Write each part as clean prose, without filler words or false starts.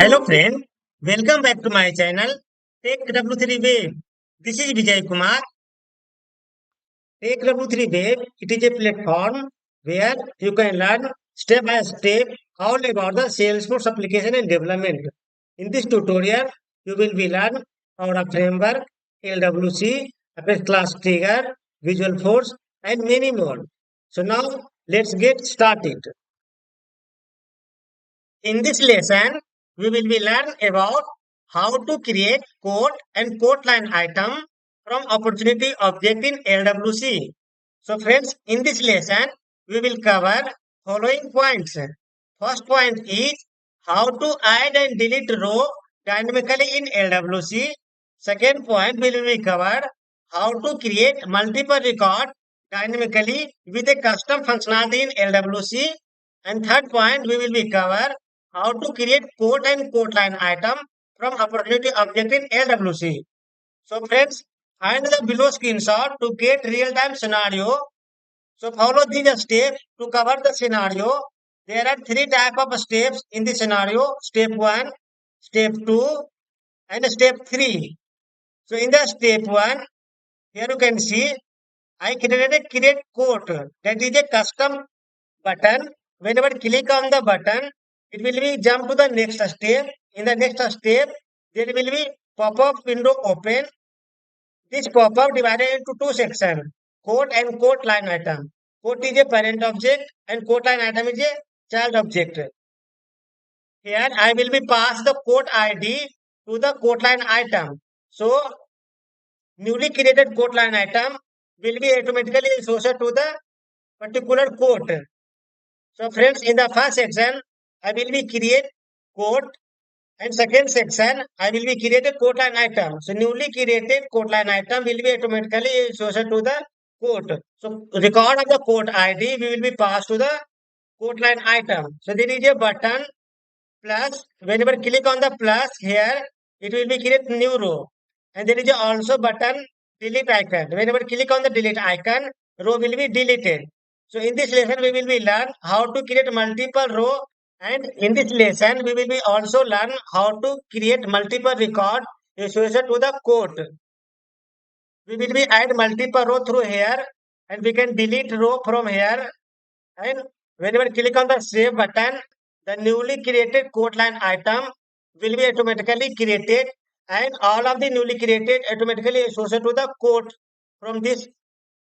Hello friend, welcome back to my channel Take W3 Wave. This is Vijay Kumar. Take W3 Wave, it is a platform where you can learn step by step all about the Salesforce application and development. In this tutorial, you will be learn about a framework, LWC, Apex class trigger, Visual Force, and many more. So now let's get started. In this lesson, we will be learn about how to create code and code line item from opportunity object in LWC. So friends, in this lesson, we will cover following points. First point is how to add and delete row dynamically in LWC. Second point will be covered how to create multiple record dynamically with a custom functionality in LWC. And third point we will be cover how to create code and code line item from opportunity object in LWC. So friends, find the below screenshot to get real-time scenario. So follow these steps to cover the scenario. There are three type of steps in the scenario. Step 1, step 2 and step 3. So in the step 1, here you can see I created a create code that is a custom button. Whenever click on the button, it will be jump to the next step. In the next step, there will be pop-up window open. This pop-up divided into two sections, code and code line item. Code is a parent object and code line item is a child object. Here I will be pass the code ID to the code line item. So newly created code line item will be automatically associated to the particular code. So friends, in the first section, I will be create code and second section, I will be create a code line item. So newly created code line item will be automatically associated to the code. So record of the code ID, we will be passed to the code line item. So there is a button plus, whenever click on the plus here, it will be create new row. And there is also button delete icon. Whenever click on the delete icon, row will be deleted. So in this lesson, we will be learn how to create multiple row, and in this lesson, we will be also learn how to create multiple record associated to the code. We will be add multiple row through here, and we can delete row from here. And whenever click on the save button, the newly created code line item will be automatically created, and all of the newly created automatically associated to the code from this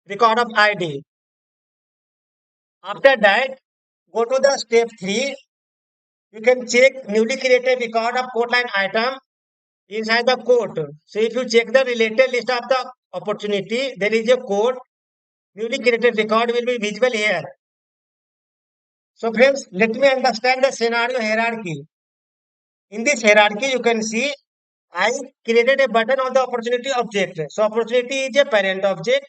record of ID. After that, go to the step 3. You can check newly created record of code line item inside the code. So if you check the related list of the opportunity, there is a code. Newly created record will be visible here. So friends, let me understand the scenario hierarchy. In this hierarchy, you can see I created a button on the opportunity object. So opportunity is a parent object.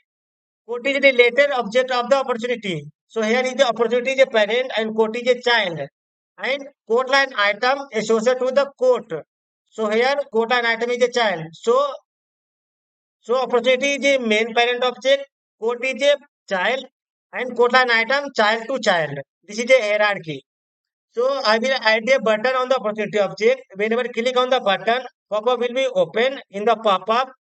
Code is the related object of the opportunity. So here is the opportunity is a parent and code is a child. And code line item associated to the code. So here code line item is a child. So opportunity is a main parent object, code is a child, and code line item child to child. This is a hierarchy. So I will add a button on the opportunity object. Whenever click on the button, pop-up will be open. In the pop-up,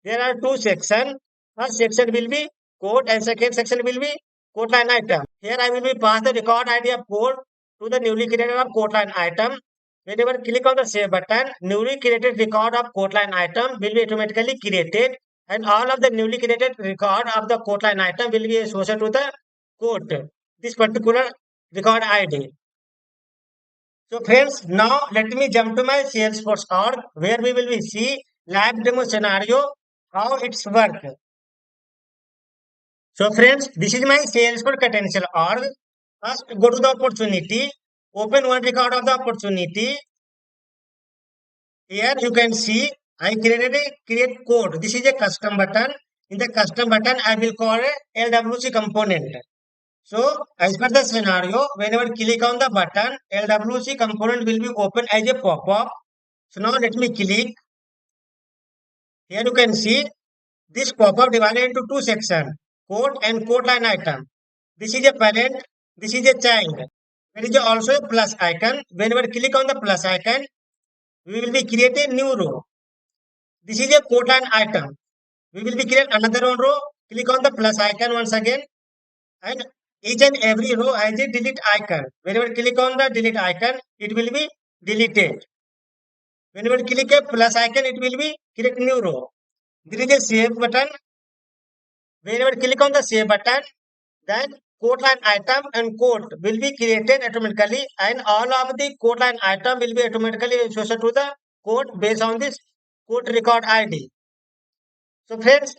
there are two sections. First section will be code and second section will be code line item. Here I will be pass the record ID of code to the newly created of code line item. Whenever click on the save button, newly created record of code line item will be automatically created, and all of the newly created record of the code line item will be associated to the code, this particular record ID. So friends, now let me jump to my Salesforce org where we will be see live demo scenario, how it's work. So friends, this is my Salesforce potential org. First, go to the opportunity, open one record of the opportunity. Here you can see I created a create code. This is a custom button. In the custom button, I will call a LWC component. So as per the scenario, whenever click on the button, LWC component will be open as a pop-up. So now let me click. Here you can see this pop-up divided into two sections, code and code line item. This is a parent, this is a child. There is also a plus icon. Whenever click on the plus icon, we will be create a new row. This is a code line item. We will be create another one row. Click on the plus icon once again, and each and every row has a delete icon. Whenever click on the delete icon, it will be deleted. Whenever click a plus icon, it will be create new row. There is a save button. Whenever click on the save button, then code line item and code will be created automatically, and all of the code line item will be automatically associated to the code based on this code record ID. So friends,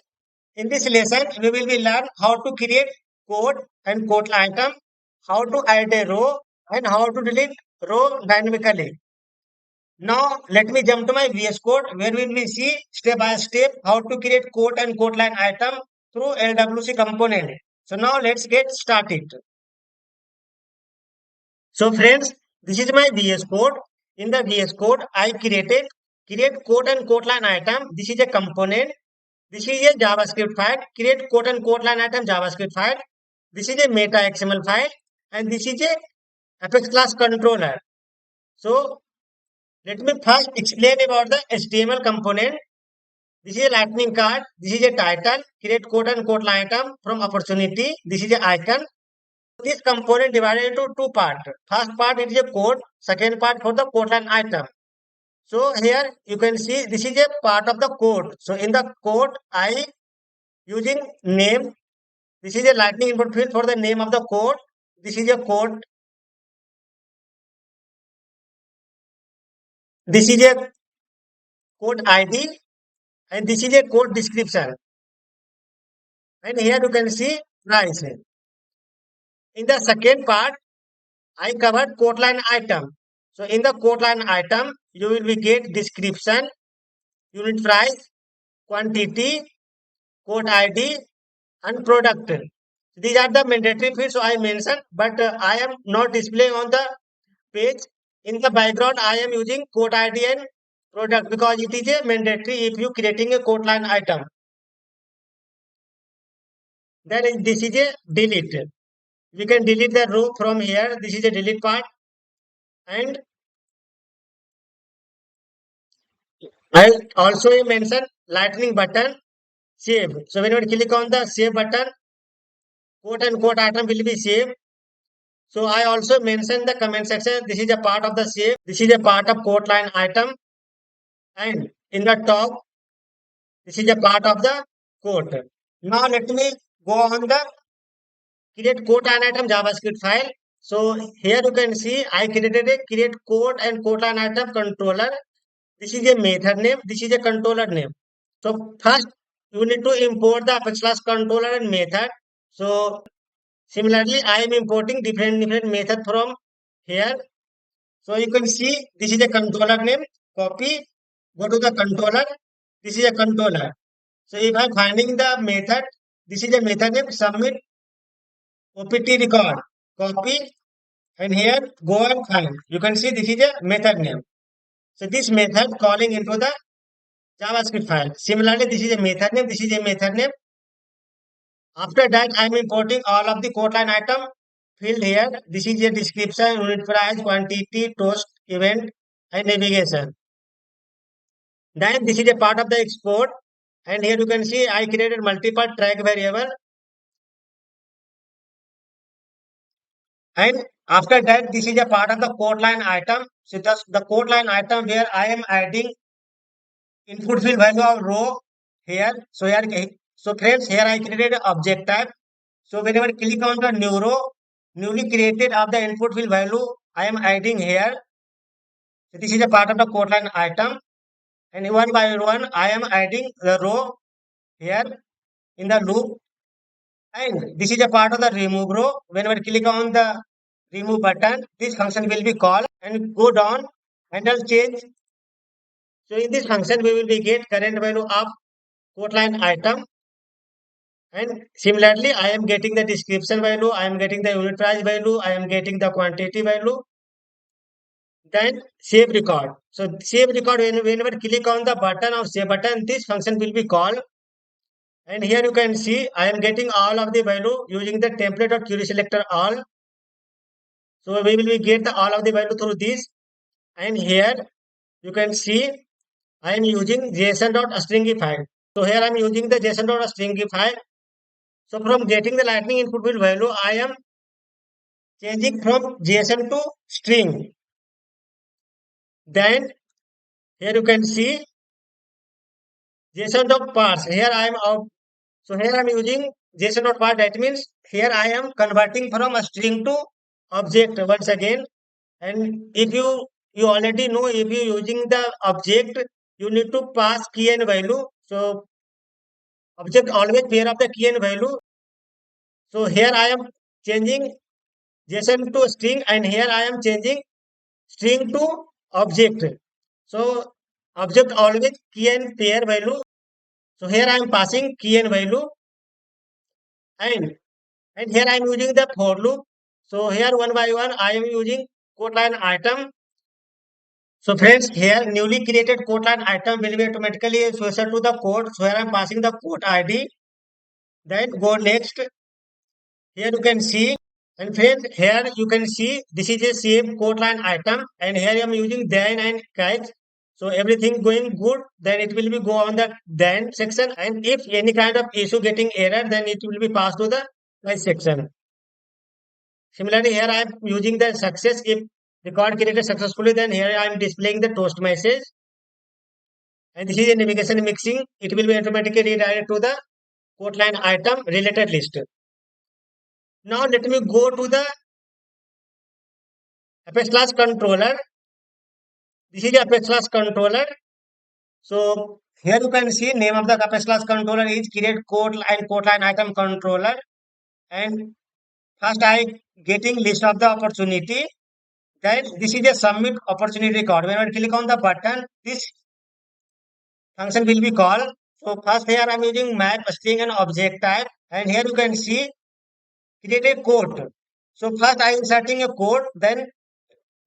in this lesson, we will be learn how to create code and code item, how to add a row, and how to delete row dynamically. Now, let me jump to my VS Code where we will see step by step how to create code and code line item through LWC component. So now let's get started. So friends, this is my VS Code. In the VS Code, I created create code and code line item. This is a component. This is a JavaScript file. Create code and code line item JavaScript file. This is a meta XML file, and this is a Apex class controller. So let me first explain about the HTML component. This is a lightning card. This is a title. Create code and code line item from opportunity. This is a icon. This component divided into two parts. First part it is a code. Second part for the code line item. So here you can see this is a part of the code. So in the code I using name. This is a lightning input field for the name of the code. This is a code. This is a code ID, and this is a code description. And here you can see price. In the second part, I covered code line item. So in the code line item, you will be get description, unit price, quantity, code ID, and product. These are the mandatory fields so I mentioned, but I am not displaying on the page. In the background, I am using code ID and product because it is a mandatory if you creating a code line item. Then this is a delete. We can delete the row from here. This is a delete part, and I also mentioned lightning button save. So when you click on the save button, quote and quote item will be saved. So I also mentioned the comment section. This is a part of the save. This is a part of quote line item, and in the top, this is a part of the code. Now let me go on the create code line item JavaScript file. So here you can see I created a create code and code line item controller. This is a method name. This is a controller name. So first you need to import the Apex class controller and method. So similarly, I am importing different method from here. So you can see this is a controller name. Copy. Go to the controller. This is a controller. So if I'm finding the method, this is a method name. Submit OPT record. Copy, and here go and find. You can see this is a method name. So this method calling into the JavaScript file. Similarly, this is a method name. This is a method name. After that, I am importing all of the code line item field here. This is a description, unit price, quantity, toast, event, and navigation. Then this is a part of the export. And here you can see I created multiple track variable. And after that, this is a part of the code line item. So just the code line item where I am adding input field value of row here. So here, so friends, here I created an object type. So whenever click on the new row, newly created of the input field value, I am adding here. So this is a part of the code line item, and one by one, I am adding the row here in the loop. And this is a part of the remove row. Whenever click on the remove button, this function will be called and go down and I'll change. So in this function, we will be get current value of code line item. And similarly, I am getting the description value, I am getting the unit price value, I am getting the quantity value. Then save record. So save record, whenever click on the button of save button, this function will be called. And here you can see I am getting all of the value using the template or query selector all. So we will get the all of the value through this. And here you can see I am using JSON.stringify. So here I am using the JSON.stringify. So from getting the lightning input field value, I am changing from JSON to string. Then here you can see JSON.parse. Here I am out. So here I am using JSON.parse. That means here I am converting from a string to object once again. And if you already know, if you using the object, you need to pass key and value. So object always pair of the key and value. So here I am changing JSON to string, and here I am changing string to object. So object always key and pair value. So here I am passing key and value, and here I am using the for loop. So here one by one I am using code line item. So friends, here newly created code line item will be automatically associated to the code. So here I am passing the code ID. Then go next. Here you can see, and friends, here you can see this is a same code line item, and here I am using then and catch. So everything going good, then it will be go on the then section, and if any kind of issue getting error, then it will be passed to the catch section. Similarly, here I am using the success. If record created successfully, then here I am displaying the toast message, and this is a navigation mixing. It will be automatically redirected to the code line item related list. Now let me go to the Apex class controller. This is the Apex class controller. So here you can see name of the Apex class controller is create code line item controller. And first I getting list of the opportunity. Then this is a submit opportunity record. When I click on the button, this function will be called. So first here I am using map string and object type. And here you can see create a code. So first I inserting a code. Then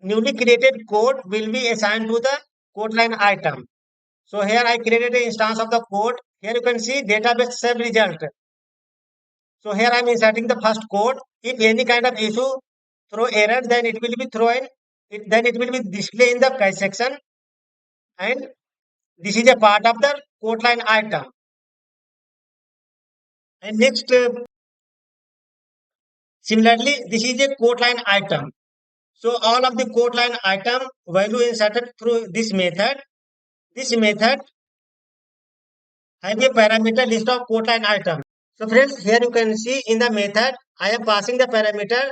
newly created code will be assigned to the code line item. So here I created an instance of the code. Here you can see database save result. So here I am inserting the first code. If any kind of issue throw error, then it will be thrown. Then it will be displayed in the cache section. And this is a part of the code line item. And next, similarly, this is a code line item. So all of the code line item value inserted through this method. This method have a parameter list of code line item. So friends, here you can see in the method, I am passing the parameter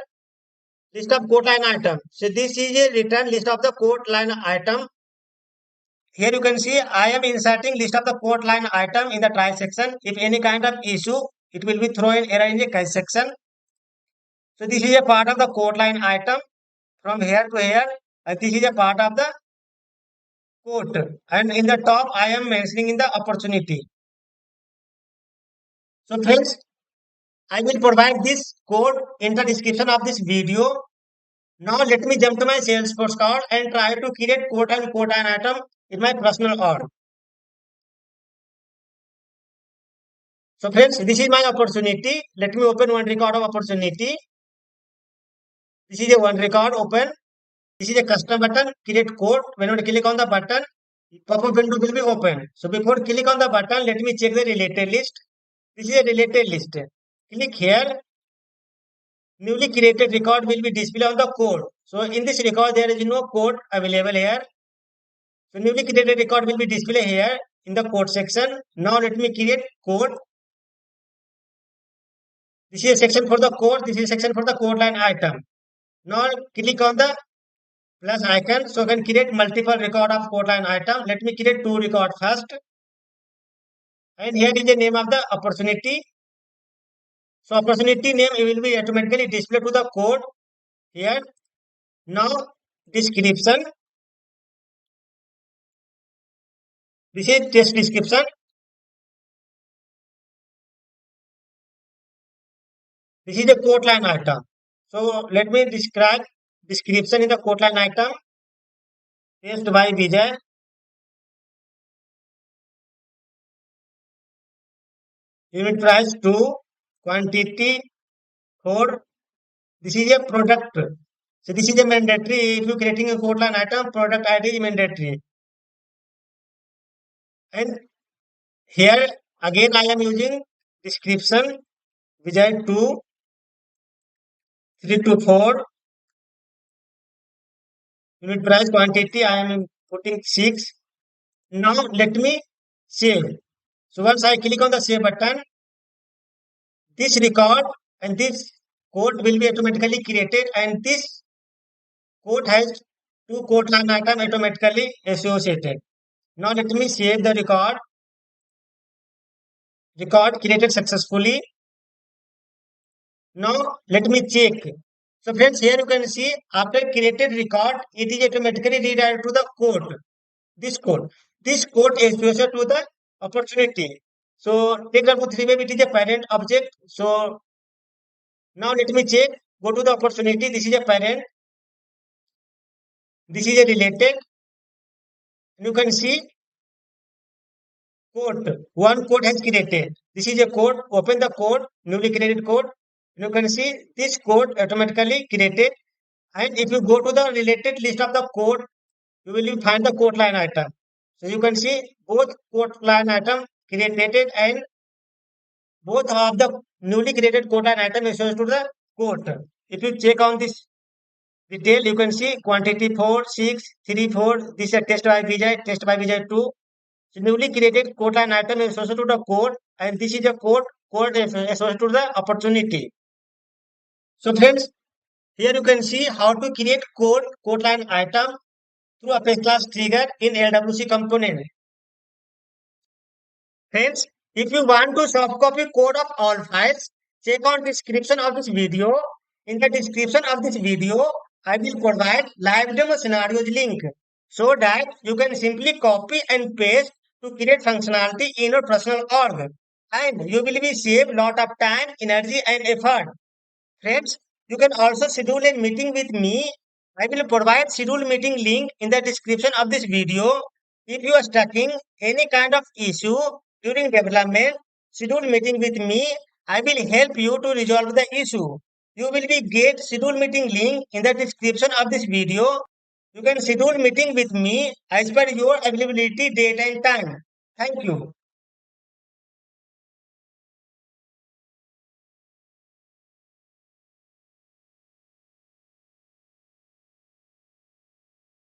list of code line item. So this is a return list of the code line item. Here you can see I am inserting list of the code line item in the try section. If any kind of issue, it will be thrown error in the catch section. So this is a part of the code line item from here to here. And this is a part of the code. And in the top, I am mentioning in the opportunity. So friends, I will provide this code in the description of this video. Now let me jump to my Salesforce card and try to create code and item in my personal org. So friends, this is my opportunity. Let me open one record of opportunity. This is a one record open. This is a custom button, create code. When I click on the button, pop-up window will be open. So before click on the button, let me check the related list. This is a related list. Click here. Newly created record will be displayed on the code. So in this record, there is no code available here. So newly created record will be displayed here in the code section. Now let me create code. This is a section for the code. This is a section for the code line item. Now click on the plus icon. So I can create multiple record of code line item. Let me create two records first. And here is the name of the opportunity. So opportunity name will be automatically displayed to the code here. Now description. This is test description. This is the code line item. So let me describe description in the code line item. Test by Vijay. Unit price 2. Quantity 4. This is a product. So this is a mandatory. If you creating a code line item, product ID is mandatory. And here again I am using description Vijay 2, 3 to 4, unit price quantity I am putting 6. Now let me save. So once I click on the save button, this record and this code will be automatically created, and this code has two code line item automatically associated. Now let me save the record. Record created successfully. Now let me check. So friends, here you can see after created record, it is automatically redirected to the code. This code. This code is associated to the opportunity. So take example 3 web, it is a parent object. So now let me check. Go to the opportunity. This is a parent. This is a related. You can see code. One code has created. This is a code. Open the code. Newly created code. You can see this code automatically created. And if you go to the related list of the code, you will find the code line item. So you can see both code line item created and both of the newly created code line item is to the code. If you check on this detail, you can see quantity 4, 6, 3, 4. This is a test by Vijay 2. So newly created code line item is associated to the code, and this is a code is associated to the opportunity. So friends, here you can see how to create code line item through Apex class trigger in LWC component. Friends, if you want to soft copy code of all files, check out description of this video. In the description of this video, I will provide live demo scenarios link so that you can simply copy and paste to create functionality in your personal org. And you will be save lot of time, energy and effort. Friends, you can also schedule a meeting with me. I will provide schedule meeting link in the description of this video. If you are stuck in any kind of issue during development, schedule meeting with me. I will help you to resolve the issue. You will be get schedule meeting link in the description of this video. You can schedule meeting with me as per your availability date and time. Thank you.